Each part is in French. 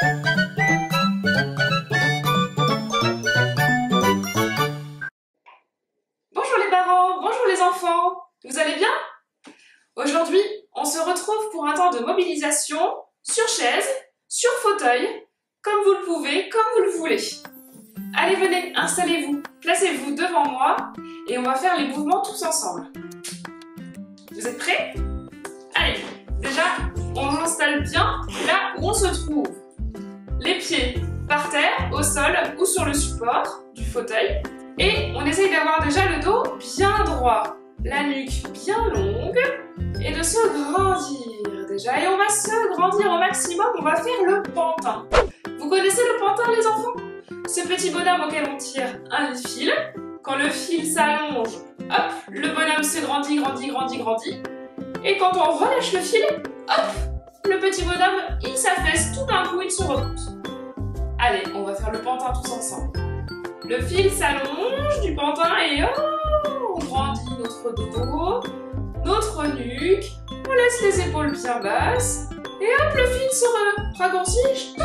Bonjour les parents, bonjour les enfants, vous allez bien? Aujourd'hui, on se retrouve pour un temps de mobilisation sur chaise, sur fauteuil, comme vous le pouvez, comme vous le voulez. Allez, venez, installez-vous, placez-vous devant moi et on va faire les mouvements tous ensemble. Vous êtes prêts? Allez, déjà, on s'installe bien là où on se trouve. Les pieds par terre, au sol ou sur le support du fauteuil. Et on essaye d'avoir déjà le dos bien droit, la nuque bien longue et de se grandir déjà. Et on va se grandir au maximum, on va faire le pantin. Vous connaissez le pantin les enfants? Ce petit bonhomme auquel on tire un fil. Quand le fil s'allonge, hop, le bonhomme se grandit, grandit, grandit, grandit. Et quand on relâche le fil, hop, le petit bonhomme, il s'affaisse, tout d'un coup, il se repousse. Allez, on va faire le pantin tous ensemble. Le fil s'allonge du pantin et oh, on grandit notre dos, notre nuque, on laisse les épaules bien basses et hop, le fil se raccourcit,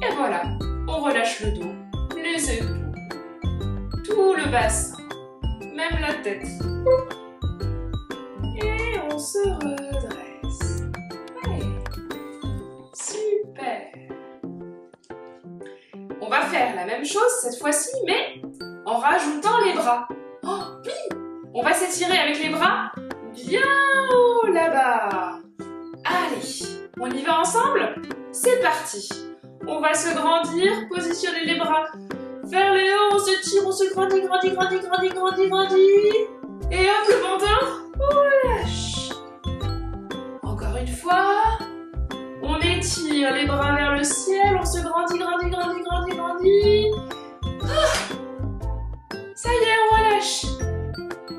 et voilà, on relâche le dos, les épaules, tout le bassin, même la tête. Et on se redresse. Allez, super. On va faire la même chose cette fois-ci, mais en rajoutant les bras. Oh, oui! On va s'étirer avec les bras bien haut là-bas. Allez, on y va ensemble? C'est parti. On va se grandir, positionner les bras vers le haut, on se tire, on se grandit, grandit, grandit, grandit, grandit, grandit. Et hop, le pantin, on lâche. Encore une fois. On étire les bras vers le ciel, on se grandit, grandit, grandit, grandit, grandit. Ah, ça y est, on relâche.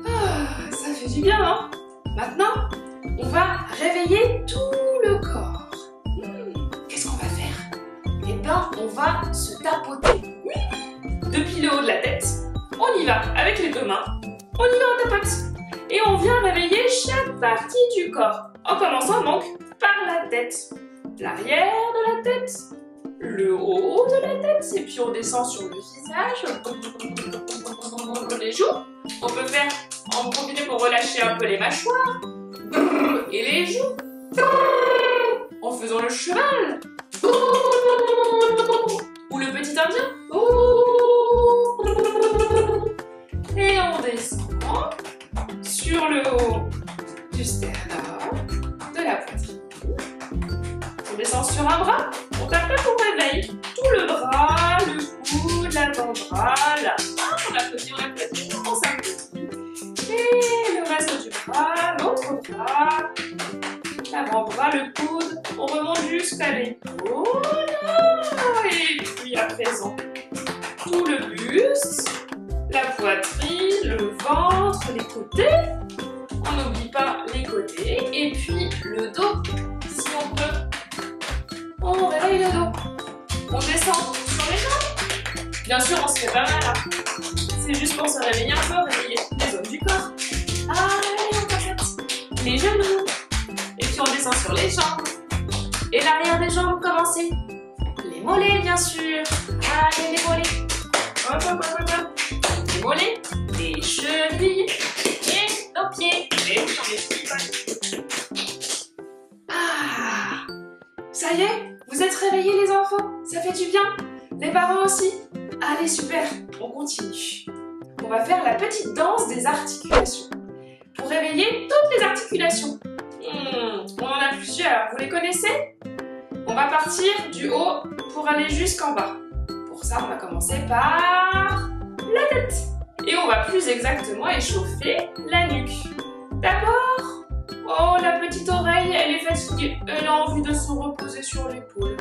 Ah, ça fait du bien, hein? Maintenant, on va réveiller tout le corps. Qu'est-ce qu'on va faire? Eh bien, on va se tapoter. Depuis le haut de la tête, on y va avec les deux mains. On y va, on tapote. Et on vient réveiller chaque partie du corps. En commençant donc par la tête. L'arrière de la tête, le haut de la tête, et puis on descend sur le visage, les joues. On peut faire, en profiter pour relâcher un peu les mâchoires, et les joues, en faisant le cheval, ou le petit indien, et on descend sur le haut du sternum, de la poitrine. On descend sur un bras, on tape pour réveil. Tout le bras, le coude, l'avant-bras, la main, on applaudit, on s'applaudit. Et le reste du bras, l'autre bras, l'avant-bras, le coude, on remonte jusqu'à l'épaule. Et puis à présent, tout le buste, la poitrine, le ventre, les côtés. On n'oublie pas les côtés. Et puis le dos, si on peut. On réveille le dos. On descend sur les jambes. Bien sûr, on se fait pas mal. Hein. C'est juste pour se réveiller un peu, réveiller les zones du corps. Allez, on tapote les genoux. Et puis on descend sur les jambes. Et l'arrière des jambes, commencez. Les mollets, bien sûr. Allez, les mollets. Hop, hop, hop, hop. Les mollets, les chevilles et nos pieds. Et sur les pieds. Ah, ça y est, vous êtes réveillés les enfants? Ça fait du bien? Les parents aussi? Allez, super, on continue. On va faire la petite danse des articulations. Pour réveiller toutes les articulations. On en a plusieurs, vous les connaissez? On va partir du haut pour aller jusqu'en bas. Pour ça, on va commencer par la tête. Et on va plus exactement échauffer la nuque. D'accord? Oh, la petite oreille, elle est fatiguée. Elle a envie de se reposer sur l'épaule.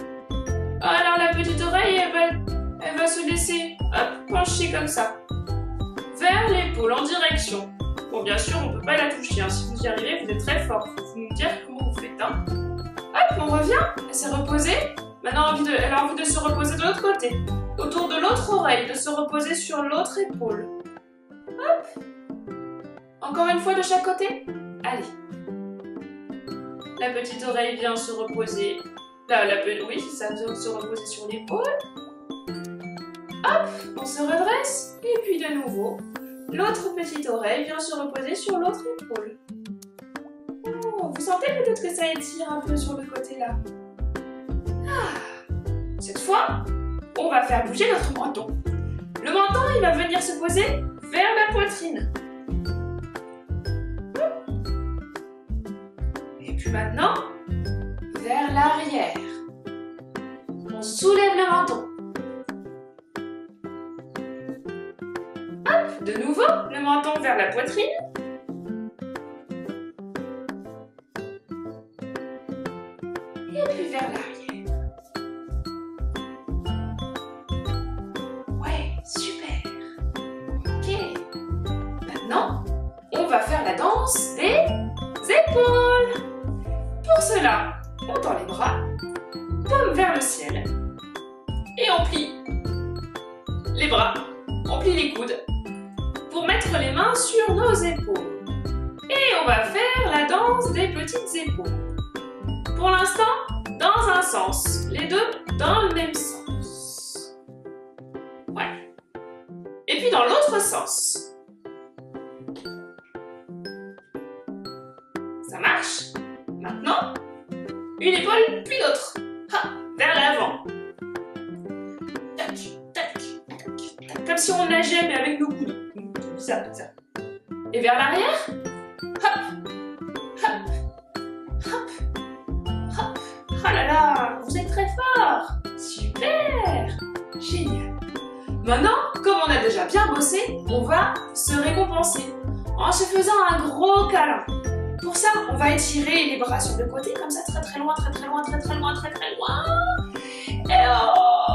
Alors la petite oreille, elle va se laisser pencher comme ça. Vers l'épaule, en direction. Bon, bien sûr, on ne peut pas la toucher. Hein. Si vous y arrivez, vous êtes très fort. Il faut nous dire comment vous faites. Hein. Hop, on revient. Elle s'est reposée. Maintenant, elle a envie de se reposer de l'autre côté. Autour de l'autre oreille, de se reposer sur l'autre épaule. Hop. Encore une fois de chaque côté. Allez. La petite oreille vient se reposer Oui, ça vient se reposer sur l'épaule. Hop, on se redresse. Et puis de nouveau, l'autre petite oreille vient se reposer sur l'autre épaule. Oh, vous sentez peut-être que ça étire un peu sur le côté là. Cette fois, on va faire bouger notre menton. Le menton, il va venir se poser vers la poitrine. Et puis maintenant, vers l'arrière. On soulève le menton. Hop, de nouveau, le menton vers la poitrine. Et puis vers l'arrière. Ouais, super. Ok. Maintenant, on va faire la danse des épaules. Pour cela, on tend les bras, paume vers le ciel. Et on plie les bras, on plie les coudes pour mettre les mains sur nos épaules. Et on va faire la danse des petites épaules. Pour l'instant, dans un sens, les deux dans le même sens. Ouais. Et puis dans l'autre sens. Ça marche? Maintenant, une épaule puis l'autre. Vers l'avant. Tac, tac, tac, tac. Comme si on nageait mais avec nos coudes. Ça. Et vers l'arrière. Hop, hop, hop, hop. Oh là là, vous êtes très fort. Super. Génial. Maintenant, comme on a déjà bien bossé, on va se récompenser en se faisant un gros câlin. Pour ça, on va étirer les bras sur le côté, comme ça, très loin, très loin. Et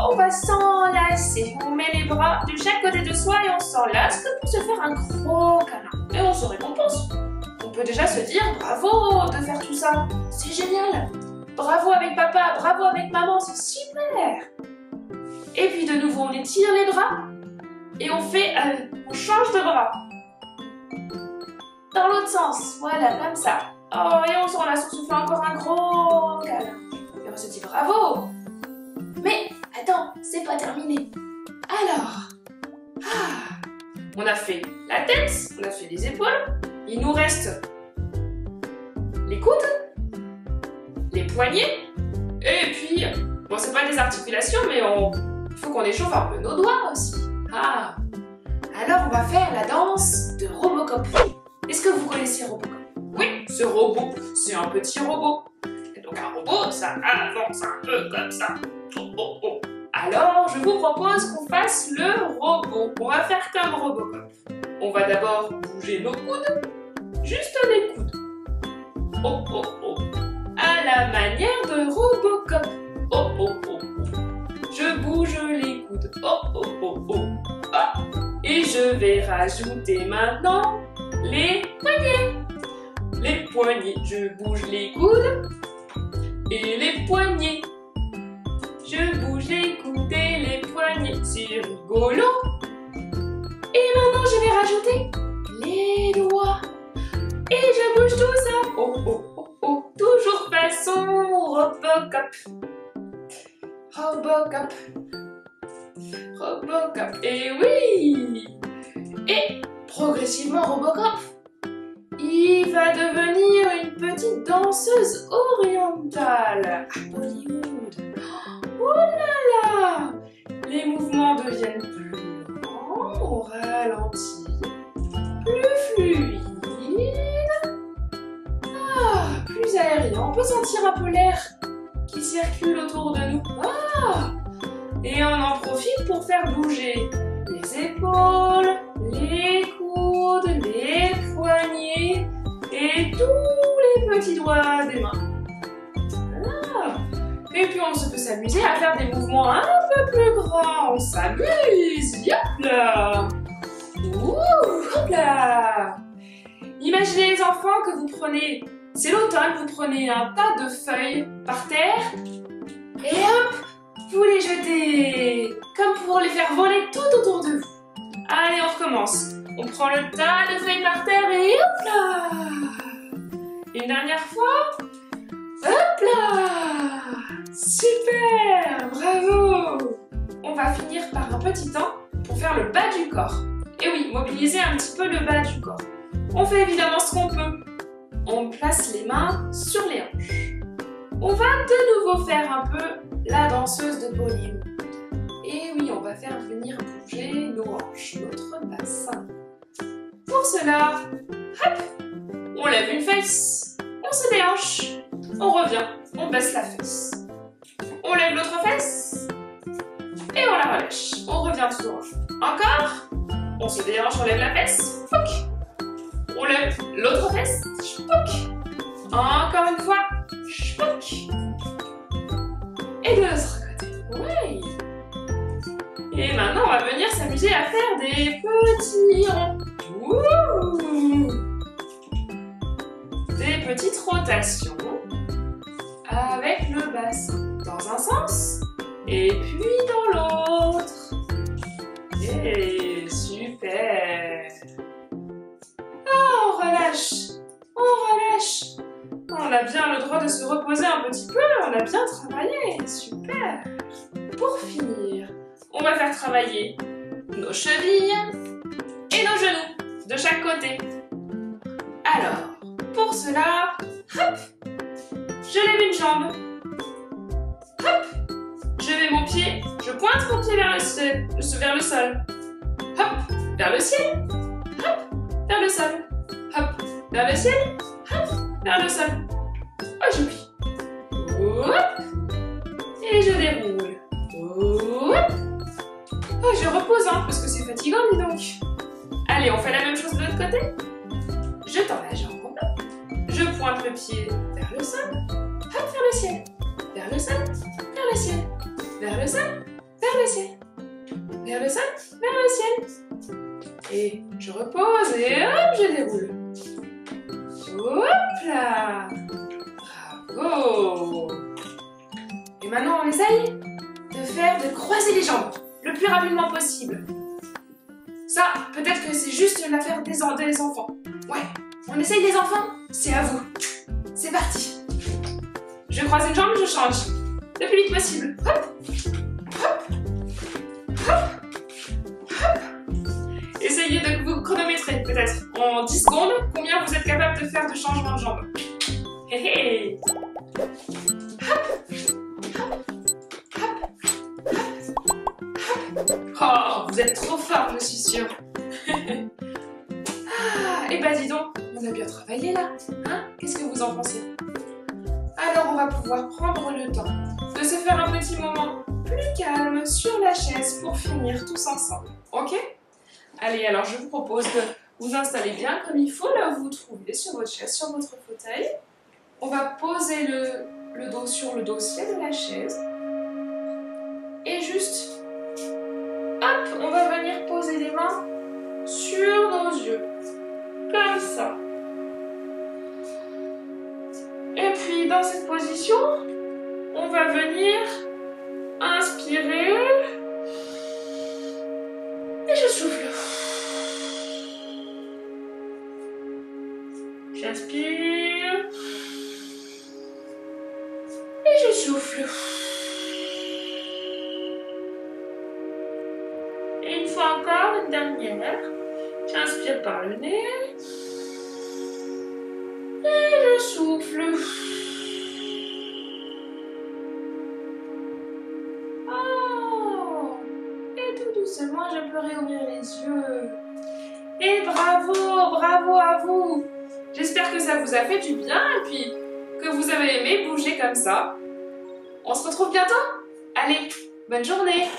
on va s'enlacer. On met les bras de chaque côté de soi et on s'enlace pour se faire un gros câlin. Et on se récompense. On peut déjà se dire bravo de faire tout ça. C'est génial. Bravo avec papa, bravo avec maman, c'est super. Et puis de nouveau, on étire les bras et on change de bras. Dans l'autre sens, voilà, comme ça. Oh, et on s'enlace, on se fait encore un gros câlin. Et on se dit bravo. Mais, attends, c'est pas terminé. Alors, on a fait la tête, on a fait les épaules. Il nous reste les coudes, les poignets. Et puis, bon, c'est pas des articulations, mais il faut qu'on échauffe un peu nos doigts aussi. Alors on va faire la danse de Robocop. Est-ce que vous connaissez Robocop? Oui, ce robot, c'est un petit robot. Et donc un robot, ça avance un peu comme ça. Oh. Alors, je vous propose qu'on fasse le robot. On va faire comme Robocop. On va d'abord bouger nos coudes, juste les coudes. Oh. À la manière de Robocop. Oh. Je bouge les coudes. Oh. Et je vais rajouter maintenant les poignets. Les poignets, je bouge les coudes et les poignets. Je bouge les coudes et les poignets, c'est rigolo. Et maintenant, je vais rajouter les doigts. Et je bouge tout ça. Oh. Toujours façon Robocop. Robocop, et oui. Et progressivement Robocop, il va devenir une petite danseuse orientale à Hollywood. Oh là là, les mouvements deviennent plus lents, on ralentit, plus fluide, plus aérien. On peut sentir un peu l'air qui circule autour de nous. Et on en profite pour faire bouger les épaules, les coudes, les poignets et tous les petits doigts des mains. Voilà. Et puis on peut s'amuser à faire des mouvements un peu plus grands. On s'amuse. Hop là. Hop là. Imaginez les enfants que vous prenez, c'est l'automne, vous prenez un tas de feuilles par terre et hop, vous les jetez comme pour les faire voler tout autour de vous. Allez, on recommence. On prend le tas de feuilles par terre et hop là. Une dernière fois. Hop là. Super! Bravo! On va finir par un petit temps pour faire le bas du corps. Et oui, mobiliser un petit peu le bas du corps. On fait évidemment ce qu'on peut. On place les mains sur les hanches. On va de nouveau faire un peu la danseuse de Bollywood. Et oui, on va faire venir bouger nos hanches, notre bassin. Pour cela, hop, on lève une fesse, on se déhanche, on revient, on baisse la fesse. On lève l'autre fesse et on la relâche. On revient tout droit. Encore, on se déhanche, on lève la fesse, fouc. On lève l'autre fesse, fouc. Encore une fois, fouc. Et de l'autre côté, oui. Et maintenant, on va venir s'amuser à faire des petits ronds. Ouh. Des petites rotations avec le bassin dans un sens et puis dans l'autre. Et super. Oh, on relâche. On relâche. On a bien le droit de se reposer un petit peu. On a bien travaillé. Super. Pour finir, on va faire travailler nos chevilles et nos genoux de chaque côté. Alors, pour cela, hop, je lève une jambe. Hop, je mets mon pied, je pointe mon pied vers le sol. Hop, vers le ciel. Hop, vers le sol. Hop, vers le ciel. Hop, vers le sol. Oh, je plie. Hop, et je déroule. Hop. Oh, je repose, hein, parce que c'est fatigant, dis donc. Allez, on fait la même chose de l'autre côté. Je tends la jambe. Je pointe le pied vers le sol. Hop, vers le ciel. Vers le sol. Vers le ciel. Vers le sol. Vers le ciel. Vers le sol. Vers le ciel. Et je repose et hop, je déroule. Hop là. Bravo. Et maintenant, on essaye de croiser les jambes le plus rapidement possible. Ça, peut-être que c'est juste l'affaire des enfants. Ouais, on essaye les enfants, c'est à vous. C'est parti. Je croise une jambe, je change. Le plus vite possible. Hop, hop, hop, hop. Essayez de vous chronométrer, peut-être, en 10 secondes, combien vous êtes capable de faire de changement de jambe. Hé hé. Oh, vous êtes trop fort, je suis sûre. Ah, et bah dis donc, on a bien travaillé là. Hein? Qu'est-ce que vous en pensez? Alors on va pouvoir prendre le temps de se faire un petit moment plus calme sur la chaise pour finir tous ensemble. Ok? Allez, alors je vous propose de vous installer bien comme il faut là où vous vous trouvez sur votre chaise, sur votre fauteuil. On va poser le dos sur le dossier de la chaise. Et juste... hop, on va venir poser les mains sur nos yeux, comme ça. Et puis dans cette position, on va venir inspirer et je souffle. J'inspire et je souffle. Et une fois encore, une dernière. J'inspire par le nez. Et je souffle. Oh! Et tout doucement, je peux réouvrir les yeux. Et bravo, bravo à vous! J'espère que ça vous a fait du bien et puis que vous avez aimé bouger comme ça. On se retrouve bientôt? Allez, bonne journée!